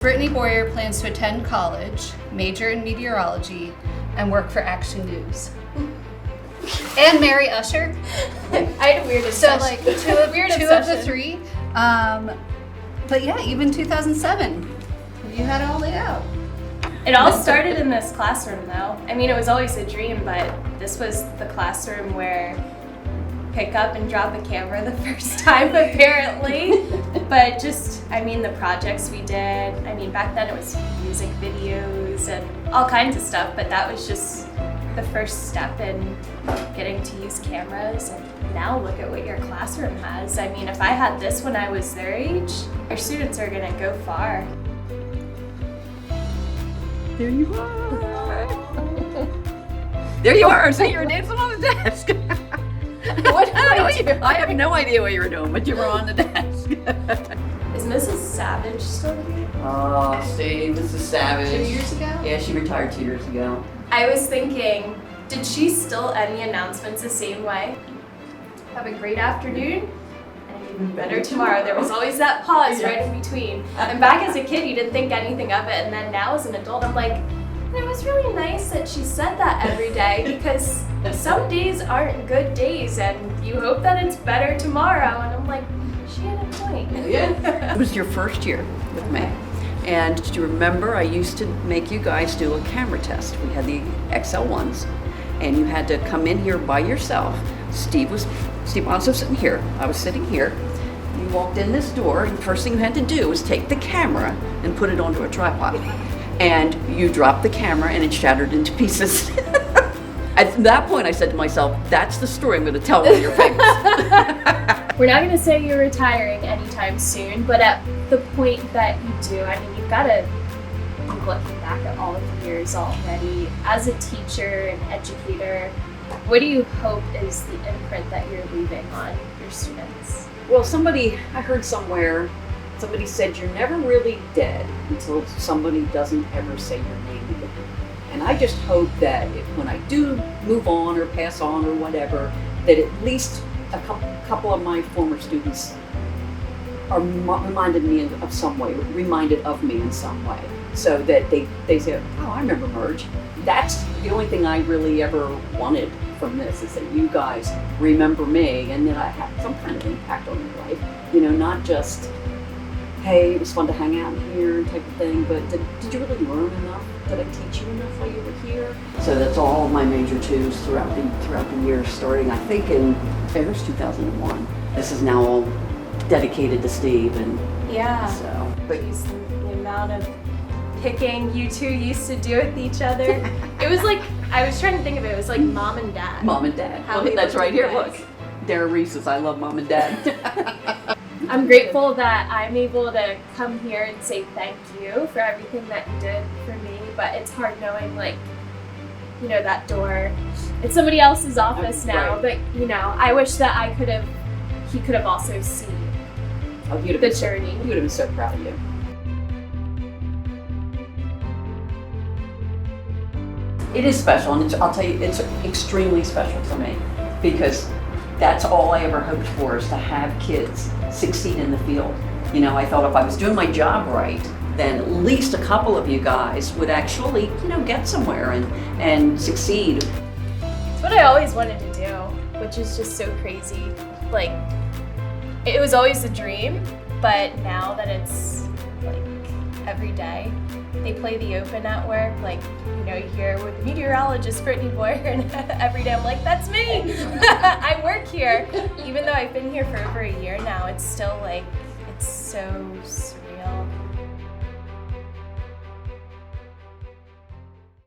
Brittany Boyer plans to attend college, major in meteorology, and work for Action News. And marry Usher. I had a weird obsession. So like two of the three. But yeah, even 2007, you had it all laid out. It all started in this classroom though. I mean, it was always a dream, but this was the classroom where pick up and drop a camera the first time apparently. But just, I mean, the projects we did, I mean, back then it was music videos and all kinds of stuff, but that was just the first step in getting to use cameras. And now look at what your classroom has. I mean, if I had this when I was their age, our students are gonna go far. There you are. There you are. So you were dancing on the desk. I have no idea what you were doing, but you were on the desk. Is Mrs. Savage still here? Oh, Steve, Mrs. Savage. 2 years ago? Yeah, she retired 2 years ago. I was thinking, did she still end the announcements the same way? Have a great afternoon, and even better tomorrow. There was always that pause right in between. And back as a kid, you didn't think anything of it, and then now as an adult, I'm like, it was really nice that she said that every day, because some days aren't good days, and you hope that it's better tomorrow. And I'm like, she had a point. Yeah. It was your first year with me. And do you remember I used to make you guys do a camera test? We had the XL1s, and you had to come in here by yourself. Steve was also sitting here. I was sitting here. You walked in this door, and the first thing you had to do was take the camera and put it onto a tripod. And you dropped the camera, and it shattered into pieces. At that point, I said to myself, that's the story I'm going to tell when you're famous. We're not going to say you're retiring anytime soon, but at the point that you do, I mean, you've got to be looking back at all of the years already. As a teacher and educator, what do you hope is the imprint that you're leaving on your students? Well, I heard somewhere, somebody said you're never really dead until somebody doesn't ever say your name again. And I just hope that when I do move on or pass on or whatever, that at least a couple of my former students are reminded of me in some way, so that they say, oh, I remember Merge. That's the only thing I really ever wanted from this, is that you guys remember me and that I have some kind of impact on your life. You know, not just, hey, it was fun to hang out here type of thing, but did you really learn enough? Did I teach you enough while you were here? So that's all my major twos throughout the years, starting I think in August 2001. This is now all dedicated to Steve, and yeah. So, but the amount of picking you two used to do with each other. It was like, I was trying to think of it, it was like mom and dad. Mom and dad. How Look, that's right here, guys. look. Dara Reese's I love mom and dad. I'm grateful that I'm able to come here and say thank you for everything that you did for me, but it's hard knowing, like, you know, that door, it's somebody else's office now, right. But, you know, I wish that he could have also seen the journey. He would have been so proud of you. It is special, and I'll tell you, it's extremely special for me, because that's all I ever hoped for, is to have kids succeed in the field. You know, I thought if I was doing my job right, then at least a couple of you guys would actually, you know, get somewhere and succeed. It's what I always wanted to do, which is just so crazy. Like, it was always a dream, but now that it's like every day, they play the Open at work, like, you know, you hear with meteorologist Brittany Boyer, and every day I'm like, that's me! I work here. Even though I've been here for over a year now, it's still like, it's so surreal.